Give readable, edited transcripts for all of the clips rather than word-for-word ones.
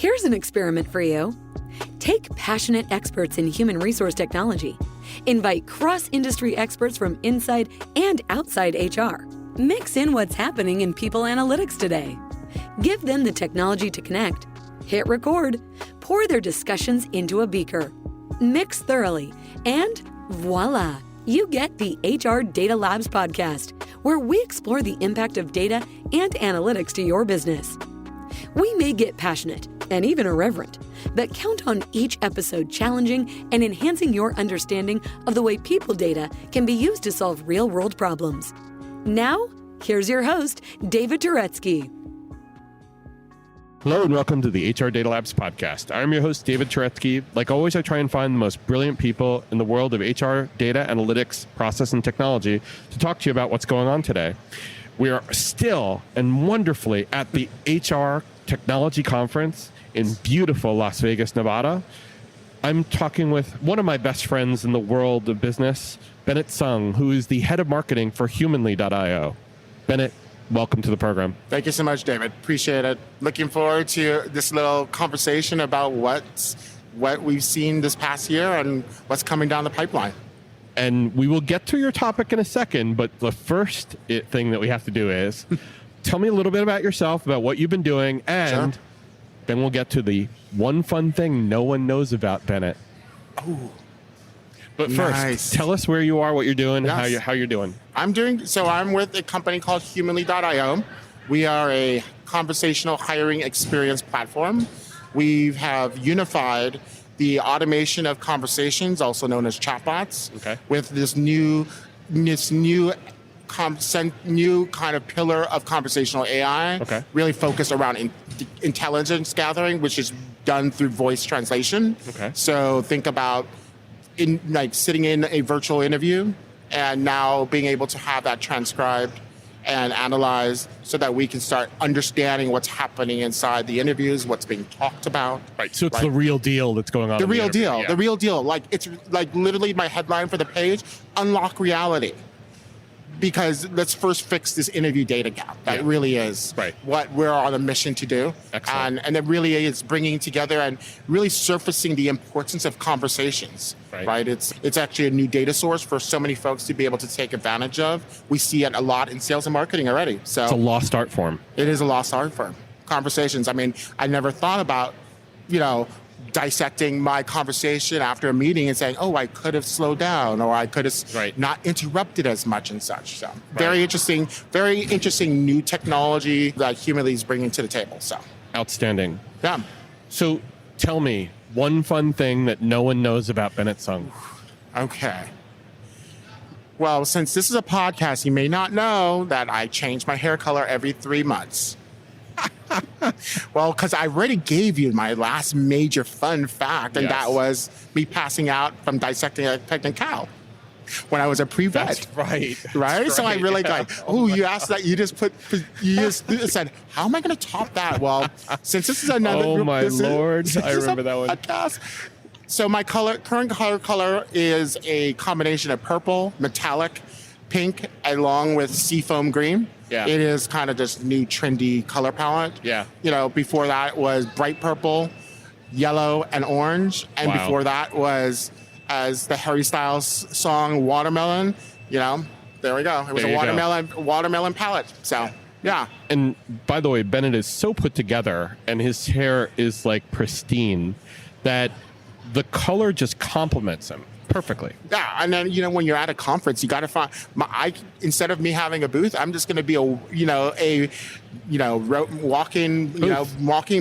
Here's an experiment for you. Take passionate experts in human resource technology. Invite cross-industry experts from inside and outside HR. Mix in what's happening in people analytics today. Give them the technology to connect. Hit record. Pour their discussions into a beaker. Mix thoroughly. And voila, you get the HR Data Labs podcast, where we explore the impact of data and analytics to your business. We may get passionate and even irreverent, but count on each episode challenging and enhancing your understanding of the way people data can be used to solve real-world problems. Now, here's your host, David Turetsky. Hello and welcome to the HR Data Labs podcast. I'm your host, David Turetsky. Like always, I try and find the most brilliant people in the world of HR, data, analytics, process, and technology to talk to you about what's going on today. We are still and wonderfully at the HR Technology Conference in beautiful Las Vegas, Nevada. I'm talking with one of my best friends in the world of business, Bennett Sung, who is the head of marketing for Humanly.io. Bennett, welcome to the program. Thank you so much, David. Appreciate it. Looking forward to this little conversation about what we've seen this past year and what's coming down the pipeline. And we will get to your topic in a second, but the first thing that we have to do is tell me a little bit about yourself, about what you've been doing, and Sure. Then we'll get to the one fun thing no one knows about Bennett. Oh, but first, nice. Tell us where you are, what you're doing, Yes. and how you're doing. I'm with a company called Humanly.io. We are a conversational hiring experience platform. We have unified the automation of conversations, also known as chatbots, with this new kind of pillar of conversational AI, really focused around intelligence gathering, which is done through voice translation. So think about sitting in a virtual interview and now being able to have that transcribed and analyzed so that we can start understanding what's happening inside the interviews, what's being talked about. Right. So it's the real deal that's going on. The real deal. Like it's like literally my headline for the page, unlock reality. Because let's first fix this interview data gap. That really is what we're on a mission to do. And it really is bringing together and really surfacing the importance of conversations. Right? It's actually a new data source for so many folks to be able to take advantage of. We see it a lot in sales and marketing already. So it's a lost art form. It is a lost art form. Conversations. I mean, I never thought about, dissecting my conversation after a meeting and saying, oh, I could have slowed down or I could have not interrupted as much and such. So very interesting new technology that Humanly is bringing to the table. So outstanding. Yeah. So tell me one fun thing that no one knows about Bennett Sung. Okay. Well, since this is a podcast, you may not know that I change my hair color every 3 months. Well, because I already gave you my last major fun fact, and that was me passing out from dissecting a pregnant cow when I was a pre-vet. That's right. Right? So I really you asked that, you just said, how am I going to top that? Well, since this is another group. Oh, my Lord. I remember that one. Podcast, so my current color is a combination of purple, metallic, pink, along with seafoam green. Yeah. It is kind of this new trendy color palette. Yeah. Before that was bright purple, yellow, and orange. And before that was, as the Harry Styles song, Watermelon. There we go. It was a watermelon palette. So, yeah. And by the way, Bennett is so put together and his hair is like pristine that the color just complements him perfectly. Yeah, and then when you're at a conference, you got to find. Instead of me having a booth, I'm just going to be a walking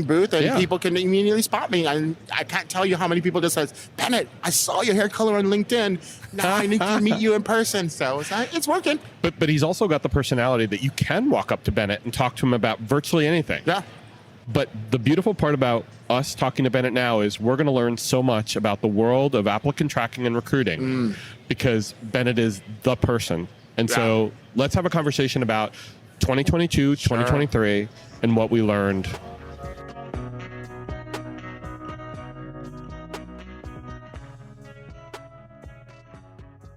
booth, and people can immediately spot me. And I can't tell you how many people just says, Bennett, I saw your hair color on LinkedIn. Now I need to meet you in person. So it's working. But he's also got the personality that you can walk up to Bennett and talk to him about virtually anything. Yeah. But the beautiful part about us talking to Bennett now is we're going to learn so much about the world of applicant tracking and recruiting because Bennett is the person. And so let's have a conversation about 2022, 2023, and what we learned.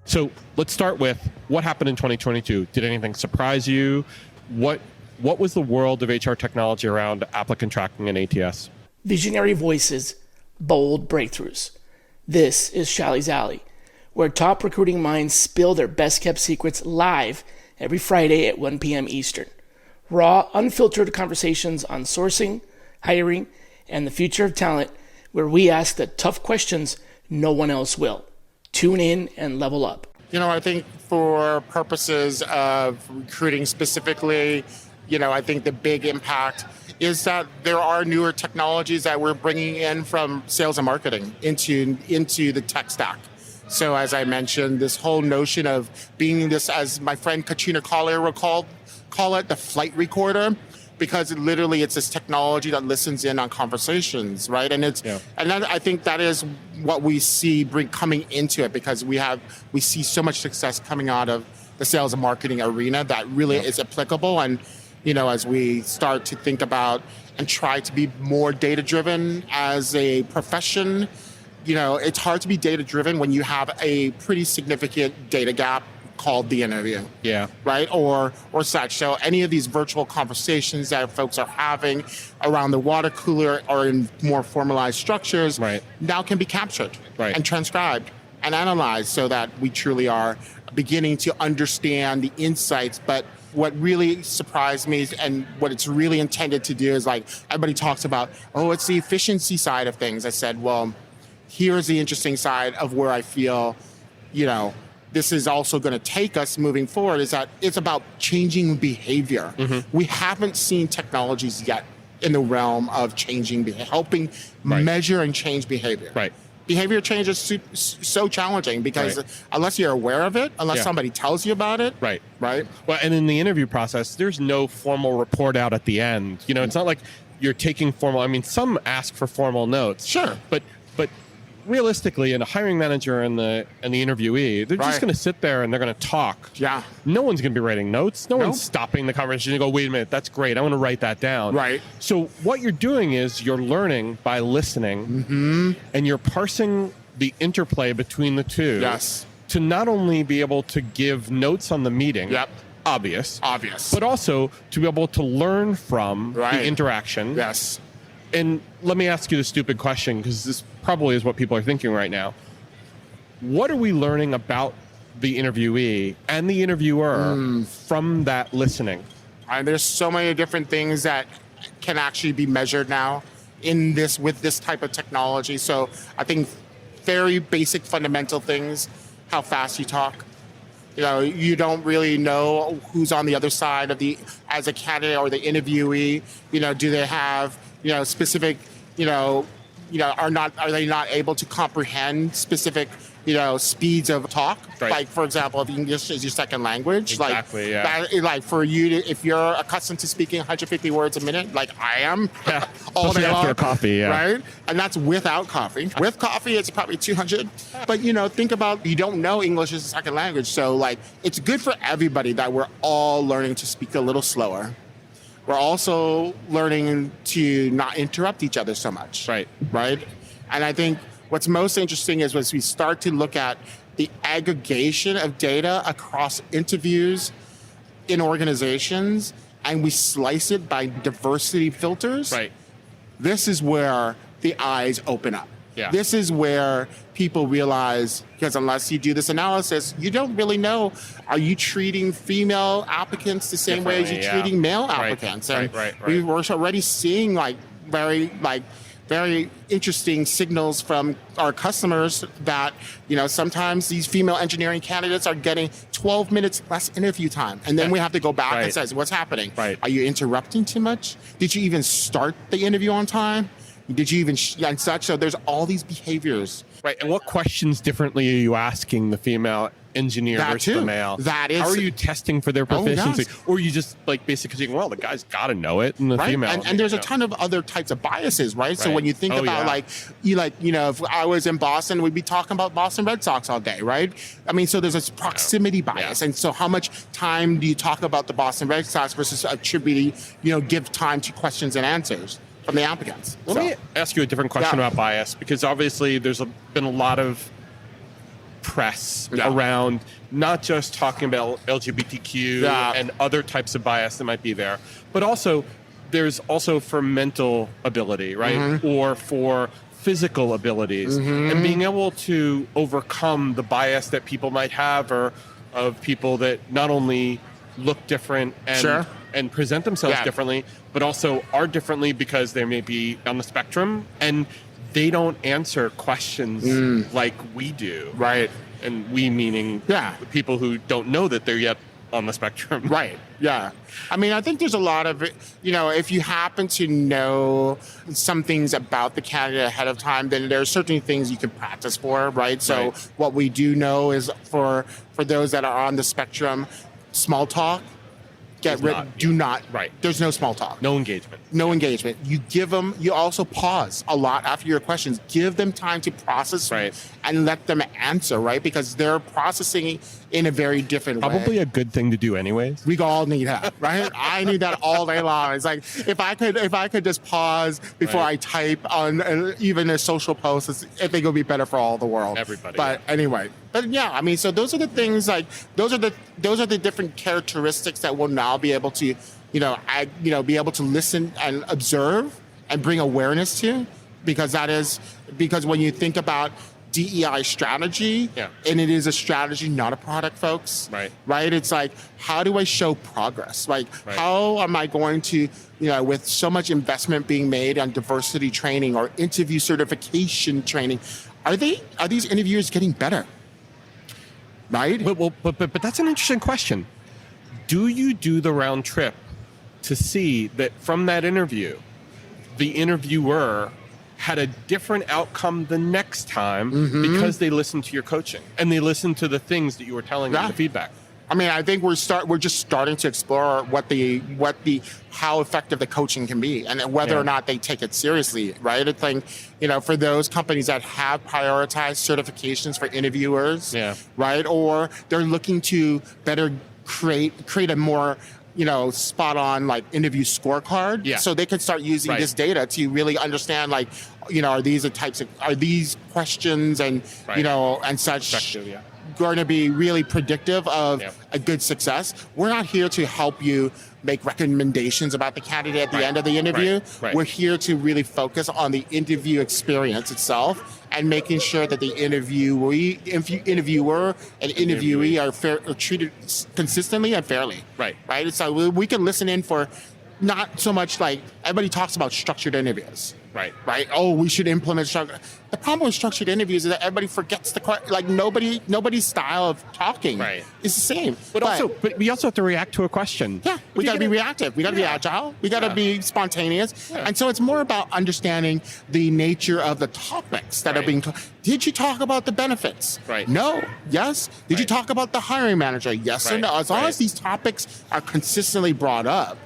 So let's start with what happened in 2022. Did anything surprise you? What was the world of HR technology around applicant tracking and ATS? Visionary voices, bold breakthroughs. This is Shally's Alley, where top recruiting minds spill their best-kept secrets live every Friday at 1 p.m. Eastern. Raw, unfiltered conversations on sourcing, hiring, and the future of talent, where we ask the tough questions no one else will. Tune in and level up. I think for purposes of recruiting specifically, I think the big impact is that there are newer technologies that we're bringing in from sales and marketing into the tech stack. So as I mentioned, this whole notion of being this, as my friend Katrina Collier will call it, the flight recorder, because it's this technology that listens in on conversations, right? And I think that is what we see coming into it, because we see so much success coming out of the sales and marketing arena that really is applicable. And as we start to think about and try to be more data-driven as a profession, it's hard to be data-driven when you have a pretty significant data gap called the interview. Yeah. Right? Or such. So any of these virtual conversations that folks are having around the water cooler or in more formalized structures now can be captured and transcribed and analyzed so that we truly are beginning to understand the insights. But what really surprised me and what it's really intended to do is, everybody talks about, it's the efficiency side of things. I said, well, here's the interesting side of where I feel, this is also going to take us moving forward, is that it's about changing behavior. Mm-hmm. We haven't seen technologies yet in the realm of changing behavior, helping measure and change behavior. Right. Behavior change is so challenging because unless you're aware of it, unless somebody tells you about it. Right. Well, and in the interview process, there's no formal report out at the end. It's not like you're taking formal, some ask for formal notes. Sure. But realistically, and a hiring manager and the interviewee, they're just going to sit there and they're going to talk. Yeah. No one's going to be writing notes. No one's stopping the conversation and go, wait a minute, that's great. I want to write that down. Right. So what you're doing is you're learning by listening, and you're parsing the interplay between the two. Yes. To not only be able to give notes on the meeting. Yep. Obvious. But also to be able to learn from the interaction. Yes. And let me ask you the stupid question, because this probably is what people are thinking right now. What are we learning about the interviewee and the interviewer from that listening? There's so many different things that can actually be measured now with this type of technology. So I think very basic fundamental things, how fast you talk. You don't really know who's on the other side of as a candidate or the interviewee. Do they have specific, are they not able to comprehend specific, speeds of talk? Right. Like, for example, if English is your second language. Exactly, for you, if you're accustomed to speaking 150 words a minute, like I am, all day long. After coffee, right? And that's without coffee. With coffee, it's probably 200. But, think about, you don't know English is a second language. So, it's good for everybody that we're all learning to speak a little slower. We're also learning to not interrupt each other so much. Right. And I think what's most interesting is as we start to look at the aggregation of data across interviews in organizations, and we slice it by diversity filters. Right. This is where the eyes open up. Yeah. This is where people realize, because unless you do this analysis, you don't really know, are you treating female applicants the same way as you're treating male applicants? And we were already seeing very interesting signals from our customers that, sometimes these female engineering candidates are getting 12 minutes less interview time. And then we have to go back and say, what's happening? Are you interrupting too much? Did you even start the interview on time? Did you even and such? So there's all these behaviors. Right. And what questions differently are you asking the female engineer versus the male? That is. How are you testing for their proficiency? Or are you just basically saying, well, the guy's got to know it, and the female. And there's a ton of other types of biases, right? So when you think about if I was in Boston, we'd be talking about Boston Red Sox all day, right? So there's a proximity bias. And so how much time do you talk about the Boston Red Sox versus attributing, give time to questions and answers from the applicants? Let me ask you a different question about bias, because obviously there's been a lot of press around not just talking about LGBTQ and other types of bias that might be there, but also there's also for mental ability, right? Or for physical abilities, and being able to overcome the bias that people might have, or of people that not only look different and present themselves differently, but also are differently because they may be on the spectrum and they don't answer questions like we do. Right. And we meaning the people who don't know that they're yet on the spectrum. Right. Yeah. I mean, I think there's a lot of, if you happen to know some things about the candidate ahead of time, then there are certain things you can practice for, right? So what we do know is for those that are on the spectrum, small talk, do not. Right. There's no small talk. No engagement. No engagement. You give them, you also pause a lot after your questions. Give them time to process and let them answer, right? Because they're processing in a very different way. Probably a good thing to do anyways. We all need that, right? I need that all day long. It's like, if I could just pause before I type on even a social post, I think it would be better for all the world. Everybody. But anyway. But yeah, I mean, so those are the things, like those are the different characteristics that we'll now be able to, be able to listen and observe and bring awareness to, because when you think about DEI strategy, and it is a strategy, not a product, folks. Right. It's like, how do I show progress? Like, how am I going to, with so much investment being made on diversity training or interview certification training, are these interviewers getting better? Right. But that's an interesting question. Do you do the round trip to see that from that interview, the interviewer had a different outcome the next time because they listened to your coaching and they listened to the things that you were telling them, the feedback? I mean, I think we're just starting to explore how effective the coaching can be, and whether or not they take it seriously, right? I think, for those companies that have prioritized certifications for interviewers, right, or they're looking to better create a more spot on like interview scorecard, so they can start using this data to really understand, like, are these questions and and such going to be really predictive of a good success. We're not here to help you make recommendations about the candidate at the end of the interview. We're here to really focus on the interview experience itself and making sure that the interviewer and interviewee are treated consistently and fairly. Right. So we can listen in for not so much like everybody talks about structured interviews. Right. Oh, we should implement structure. The problem with structured interviews is that everybody forgets nobody's style of talking is the same. But we also have to react to a question. Yeah, we got to be reactive. We got to be agile. We got to be spontaneous. And so it's more about understanding the nature of the topics that are being talked. Did you talk about the benefits? No. Yes. Did you talk about the hiring manager? Yes or no? As long as these topics are consistently brought up,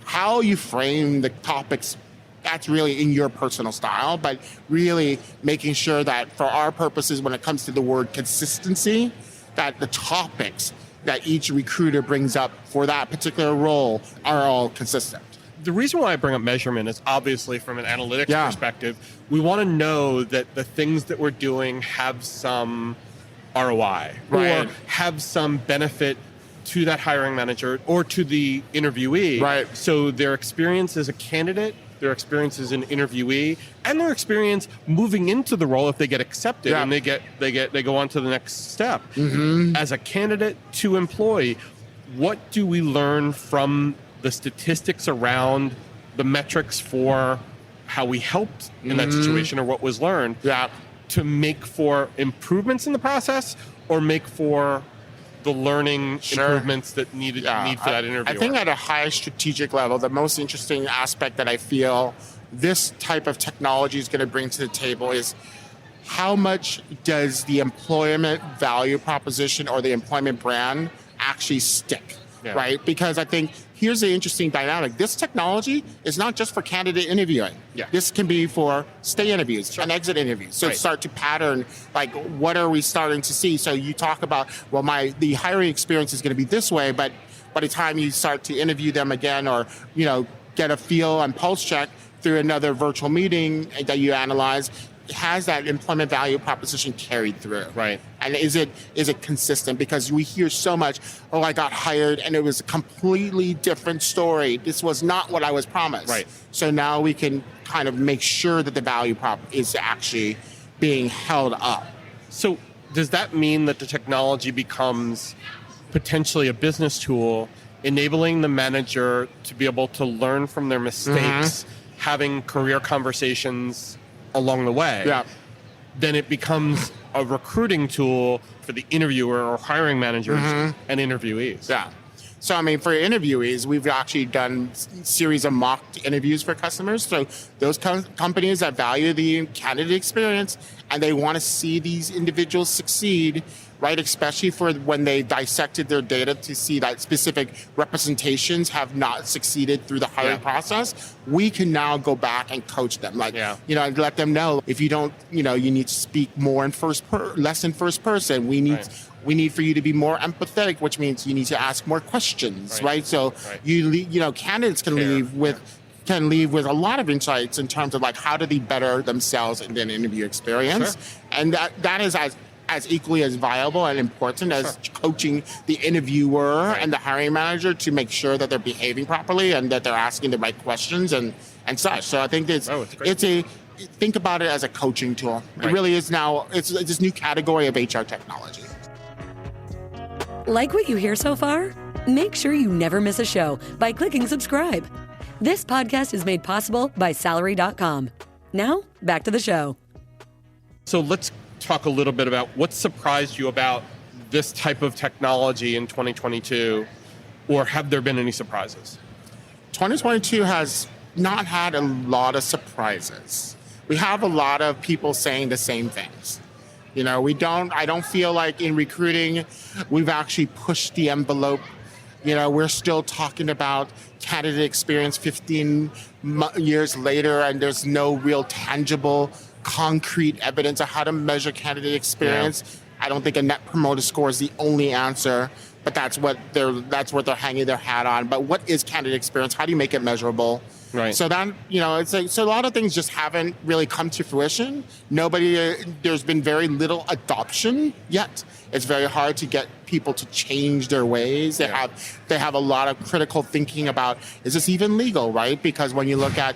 how you frame the topics, that's really in your personal style, but really making sure that for our purposes, when it comes to the word consistency, that the topics that each recruiter brings up for that particular role are all consistent. The reason why I bring up measurement is obviously from an analytics perspective. We want to know that the things that we're doing have some ROI or have some benefit to that hiring manager or to the interviewee. So their experience as a candidate, their experience as an interviewee, and their experience moving into the role if they get accepted and they go on to the next step. As a candidate to employee, what do we learn from the statistics around the metrics for how we helped in that situation, or what was learned to make for improvements in the process or make for the learning improvements that need for that interview? I think at a high strategic level, the most interesting aspect that I feel this type of technology is going to bring to the table is how much does the employment value proposition or the employment brand actually stick, right? Because I think here's the interesting dynamic. This technology is not just for candidate interviewing. This can be for stay interviews and exit interviews. So start to pattern, like, what are we starting to see? So you talk about, well, the hiring experience is going to be this way, but by the time you start to interview them again, or, get a feel and pulse check through another virtual meeting that you analyze, has that employment value proposition carried through. And is it consistent? Because we hear so much, oh, I got hired and it was a completely different story. This was not what I was promised. Right. So now we can kind of make sure that the value prop is actually being held up. So does that mean that the technology becomes potentially a business tool, enabling the manager to be able to learn from their mistakes, having career conversations along the way? Yeah. Then it becomes a recruiting tool for the interviewer or hiring managers and interviewees. Yeah. So, I mean, for interviewees, we've actually done series of mock interviews for customers. So those companies that value the candidate experience and they want to see these individuals succeed, right, especially for when they dissected their data to see that specific representations have not succeeded through the hiring process, we can now go back and coach them. Like, and let them know if you don't, you need to speak more in less in first person. We need for you to be more empathetic, which means you need to ask more questions, right? So candidates can leave with a lot of insights in terms of like how do they better themselves in an interview experience, and that is as equally as viable and important as coaching the interviewer and the hiring manager to make sure that they're behaving properly and that they're asking the right questions and such. So I think think about it as a coaching tool. It really is now. It's this new category of HR technology. Like what you hear so far? Make sure you never miss a show by clicking subscribe. This podcast is made possible by Salary.com. Now, back to the show. So let's talk a little bit about what surprised you about this type of technology in 2022, or have there been any surprises? 2022 has not had a lot of surprises. We have a lot of people saying the same things. I don't feel like in recruiting, we've actually pushed the envelope. We're still talking about candidate experience 15 years later, and there's no real tangible, concrete evidence of how to measure candidate experience. Yeah. I don't think a net promoter score is the only answer, but that's what they're hanging their hat on. But what is candidate experience? How do you make it measurable? Right. So then, it's like, so a lot of things just haven't really come to fruition. There's been very little adoption yet. It's very hard to get people to change their ways. They have a lot of critical thinking about, is this even legal, right? Because when you look at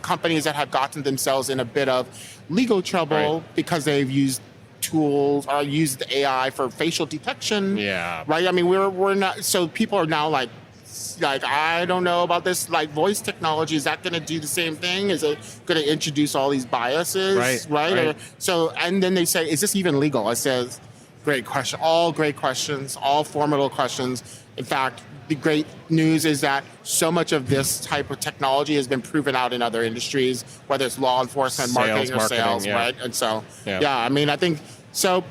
companies that have gotten themselves in a bit of legal trouble because they've used tools or used AI for facial detection, right? I mean, we're not, so people are now like, I don't know about this, like voice technology, is that going to do the same thing? Is it going to introduce all these biases, right? And then they say, is this even legal? I says, great question, all great questions, all formidable questions. In fact, the great news is that so much of this type of technology has been proven out in other industries, whether it's law enforcement, marketing, sales, right? And so, I mean, I think, so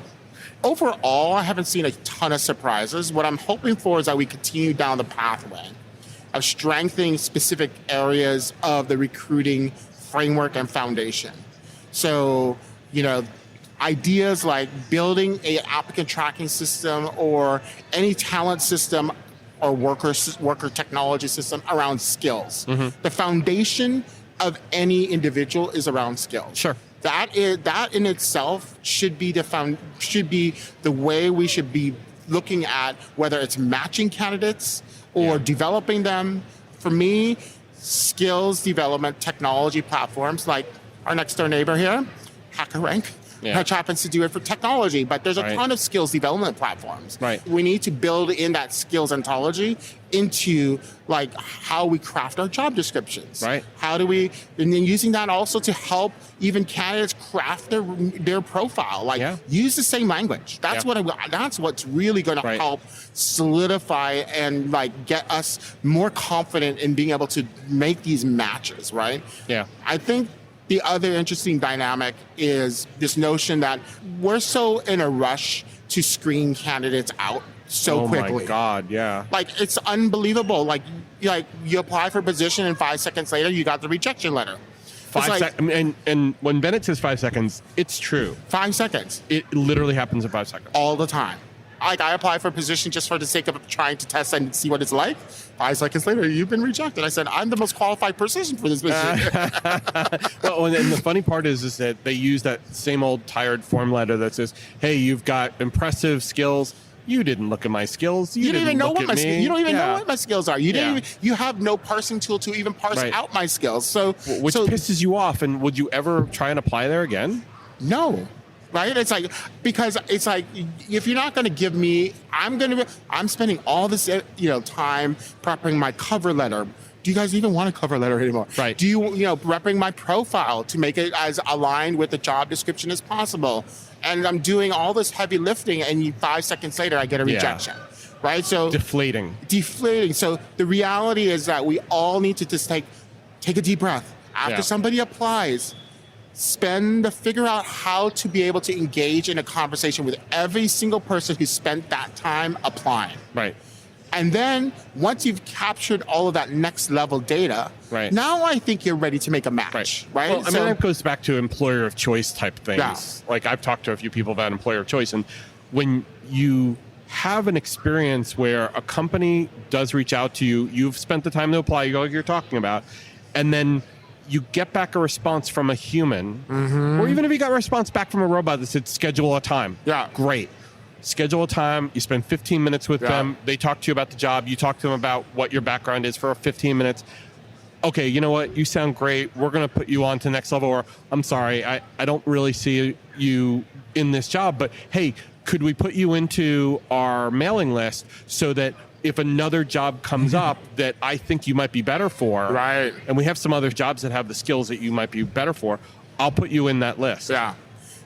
overall, I haven't seen a ton of surprises. What I'm hoping for is that we continue down the pathway of strengthening specific areas of the recruiting framework and foundation. So, ideas like building an applicant tracking system or any talent system or worker technology system around skills. The foundation of any individual is around skills. Sure. That in itself should be the way we should be looking at whether it's matching candidates or developing them. For me, skills development technology platforms like our next door neighbor here, HackerRank, which happens to do it for technology, but there's a ton of skills development platforms. Right. We need to build in that skills ontology into like how we craft our job descriptions. Right. And then using that also to help even candidates craft their profile. Like use the same language. That's what's really going to help solidify and like get us more confident in being able to make these matches. Right. Yeah. I think the other interesting dynamic is this notion that we're so in a rush to screen candidates out so quickly. Oh my God, yeah. Like, it's unbelievable. Like you apply for a position and 5 seconds later, you got the rejection letter. 5 seconds. And when Bennett says 5 seconds, it's true. 5 seconds. It literally happens in 5 seconds. All the time. I applied for a position just for the sake of trying to test and see what it's like. 5 seconds later, you've been rejected. I said, I'm the most qualified position for this position. Well, and the funny part is that they use that same old tired form letter that says, hey, you've got impressive skills. You didn't look at my skills. You didn't even know what my skills. You don't even know what my skills are. You have no parsing tool to even parse out my skills. So which pisses you off. And would you ever try and apply there again? No. Right? It's like, because it's like, if you're not going to give me, I'm spending all this, time prepping my cover letter. Do you guys even want a cover letter anymore? Right. Do you, prepping my profile to make it as aligned with the job description as possible? And I'm doing all this heavy lifting, and 5 seconds later, I get a rejection. Right? So deflating. So the reality is that we all need to just take a deep breath. After somebody applies, figure out how to be able to engage in a conversation with every single person who spent that time applying. Right. And then once you've captured all of that next level data, now I think you're ready to make a match. Right? Well, that goes back to employer of choice type things. Yeah. Like I've talked to a few people about employer of choice, and when you have an experience where a company does reach out to you, you've spent the time to apply, you're talking about, and then you get back a response from a human, or even if you got a response back from a robot that said, schedule a time. Yeah. Great. Schedule a time. You spend 15 minutes with them. They talk to you about the job. You talk to them about what your background is for 15 minutes. Okay, you know what? You sound great. We're going to put you on to the next level. Or, I'm sorry, I don't really see you in this job. But, hey, could we put you into our mailing list so that if another job comes up that I think you might be better for, and we have some other jobs that have the skills that you might be better for, I'll put you in that list. Yeah.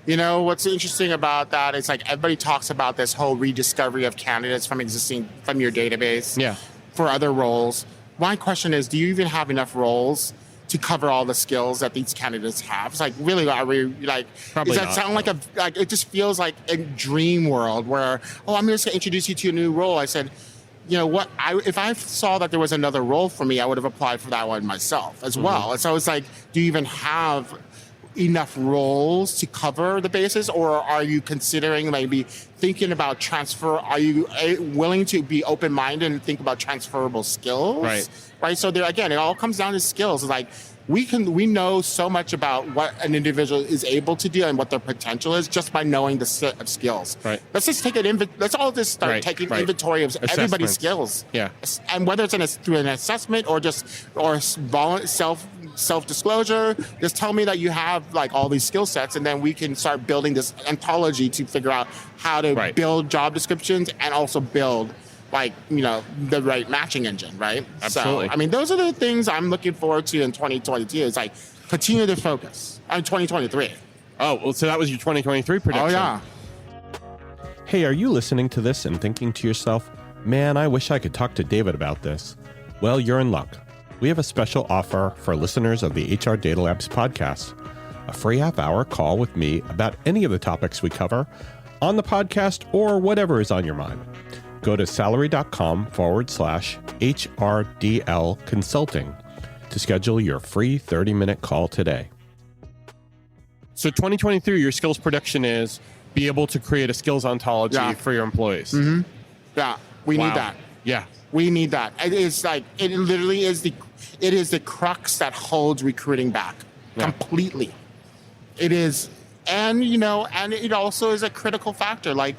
What's interesting about that is like everybody talks about this whole rediscovery of candidates from your database for other roles. My question is, do you even have enough roles to cover all the skills that these candidates have? It's like, really, are we like, probably does that sound like it just feels like a dream world where, I'm just going to introduce you to a new role. I said, if I saw that there was another role for me, I would have applied for that one myself as well. And so it's like, do you even have enough roles to cover the bases, or are you considering maybe thinking about transfer? Are you willing to be open-minded and think about transferable skills? Right. So there, again, it all comes down to skills. It's like, we know so much about what an individual is able to do and what their potential is just by knowing the set of skills. Right. Let's just take let's all just start taking inventory of everybody's skills. Yeah. And whether it's through an assessment or self-disclosure, just tell me that you have like all these skill sets, and then we can start building this anthology to figure out how to build job descriptions and also build the right matching engine, right? Absolutely. So, those are the things I'm looking forward to in 2022. It's like, continue to focus on 2023. Oh, well, so that was your 2023 prediction. Oh, yeah. Hey, are you listening to this and thinking to yourself, man, I wish I could talk to David about this? Well, you're in luck. We have a special offer for listeners of the HR Data Labs podcast. A free half-hour call with me about any of the topics we cover on the podcast or whatever is on your mind. Go to salary.com/HRDL consulting to schedule your free 30-minute call today. So 2023, your skills prediction is be able to create a skills ontology for your employees. Yeah, we need that. Yeah. We need that. It is like, it literally is the crux that holds recruiting back completely. It is, and it also is a critical factor. Like,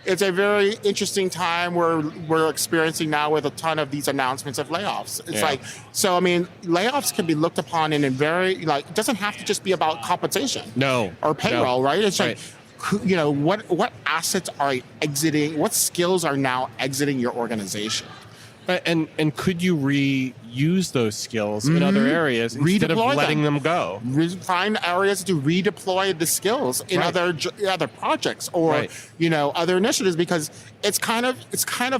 it's a very interesting time we're experiencing now with a ton of these announcements of layoffs. It's layoffs can be looked upon in a very, it doesn't have to just be about compensation. Or payroll, right? It's like, what assets are exiting, what skills are now exiting your organization? And could you reuse those skills in other areas instead of letting them go? Find areas to redeploy the skills in other projects or other initiatives, because it's kind of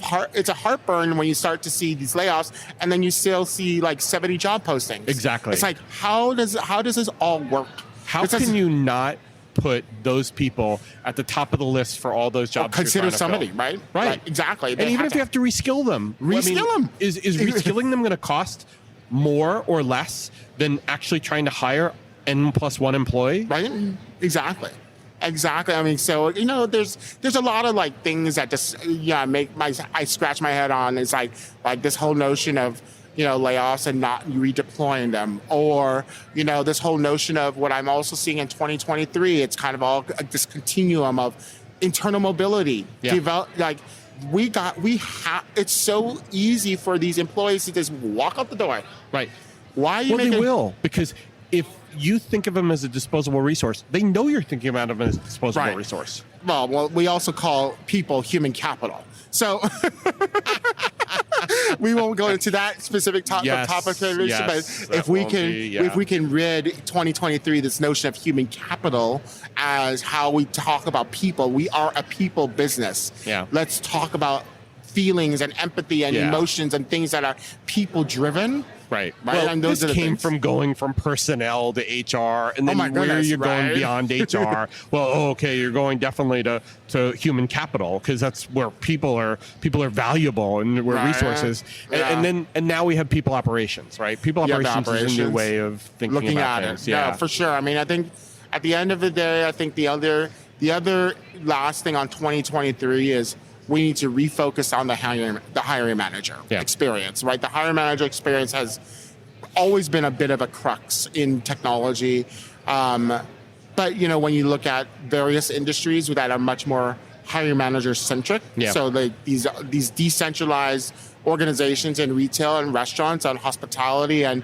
hard. It's a heartburn when you start to see these layoffs and then you still see like 70 job postings. Exactly. It's like, how does this all work? How can you not put those people at the top of the list for all those jobs? Consider somebody, right? Right. Exactly. And even if you have to reskill them. Is reskilling them going to cost more or less than actually trying to hire N+1 employee? Right. Exactly. Exactly. I mean, so, there's a lot of like things that just, I scratch my head on. It's like this whole notion of, layoffs and not redeploying them, or, this whole notion of what I'm also seeing in 2023. It's kind of all this continuum of internal mobility. Yeah. It's so easy for these employees to just walk out the door. Right. Why are you they will, because if you think of them as a disposable resource, they know you're thinking about them as a disposable resource. Well, we also call people human capital. So we won't go into that specific topic, but if we can rid 2023 this notion of human capital as how we talk about people, we are a people business. Yeah. Let's talk about feelings and empathy and emotions and things that are people driven. Right. Well, and this came from going from personnel to HR, and then where you're going beyond HR. Well, you're going definitely to human capital, because that's where people are valuable and we're resources. And now we have people operations, right? People operations is a new way of looking about things. Yeah, for sure. I mean, I think at the end of the day, I think the other last thing on 2023 is we need to refocus on the hiring manager experience, right? The hiring manager experience has always been a bit of a crux in technology. But, when you look at various industries that are much more hiring manager centric, so these decentralized organizations in retail and restaurants and hospitality and,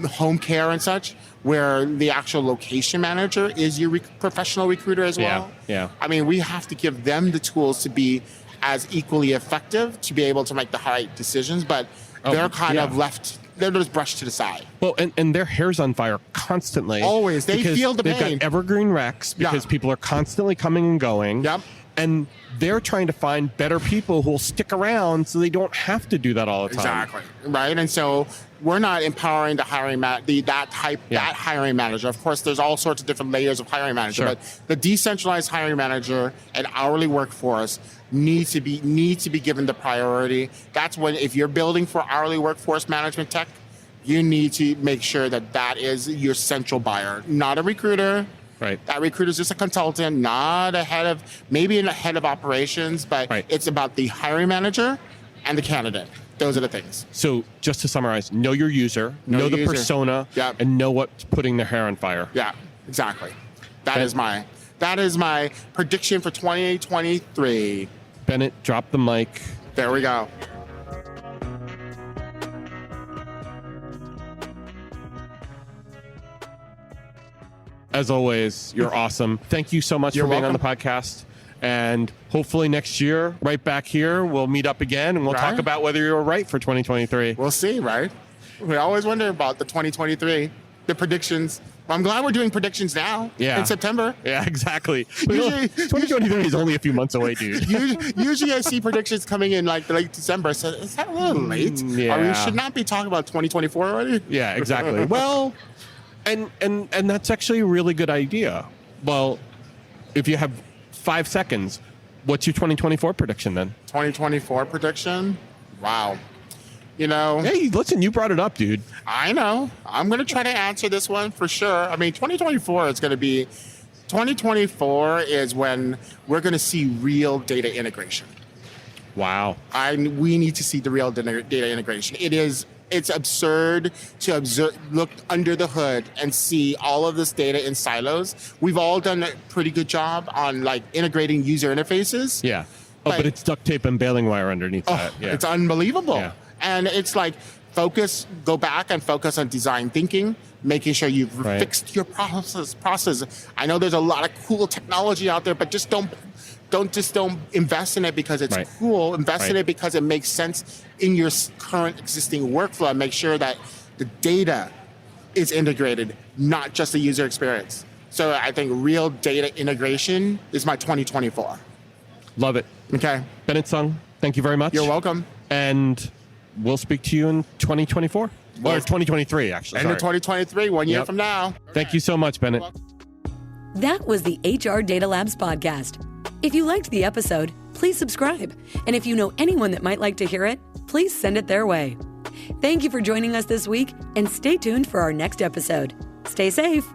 home care and such, where the actual location manager is your professional recruiter as well. Yeah. I mean, we have to give them the tools to be as equally effective to be able to make the right decisions, but they're kind of left, they're just brushed to the side. Well, and their hair's on fire constantly. Always. They feel the pain. They've got evergreen recs because people are constantly coming and going. Yep. And they're trying to find better people who will stick around so they don't have to do that all the time. Exactly. Right. And so we're not empowering the hiring that hiring manager. Of course, there's all sorts of different layers of hiring manager, but the decentralized hiring manager and hourly workforce needs to be given the priority. That's when, if you're building for hourly workforce management tech, you need to make sure that is your central buyer, not a recruiter. Right. That recruiter is just a consultant, not a head of operations, but it's about the hiring manager and the candidate. Those are the things. So just to summarize, know your user, know the persona, and know what's putting their hair on fire. Yeah, exactly. That is my prediction for 2023. Bennett, drop the mic. There we go. As always, you're awesome. Thank you so much for being on the podcast. And hopefully next year, right back here, we'll meet up again and we'll talk about whether you were right for 2023. We'll see, right? We always wonder about the 2023, the predictions. I'm glad we're doing predictions now in September. Yeah, exactly. 2023 is only a few months away, dude. Usually I see predictions coming in like late December. So is that a little late? Yeah. Or we should not be talking about 2024 already? Yeah, exactly. Well, and that's actually a really good idea. Well, if you have 5 seconds, what's your 2024 prediction then? 2024 prediction? Wow. Hey, listen, you brought it up, dude. I know. I'm going to try to answer this one for sure. I mean, 2024 is when we're going to see real data integration. Wow. We need to see the real data integration. It's absurd to look under the hood and see all of this data in silos. We've all done a pretty good job on integrating user interfaces. Yeah. But it's duct tape and baling wire underneath that. Yeah. It's unbelievable. Yeah. And it's go back and focus on design thinking, making sure you've fixed your process. I know there's a lot of cool technology out there, but just don't invest in it because it's cool. Invest in it because it makes sense in your current existing workflow. Make sure that the data is integrated, not just the user experience. So I think real data integration is my 2024. Love it. Okay. Bennett Sung, thank you very much. You're welcome. And we'll speak to you in 2024. Or 2023, actually. End of 2023, 1 year from now. Thank you so much, Bennett. That was the HR Data Labs podcast. If you liked the episode, please subscribe. And if you know anyone that might like to hear it, please send it their way. Thank you for joining us this week, and stay tuned for our next episode. Stay safe.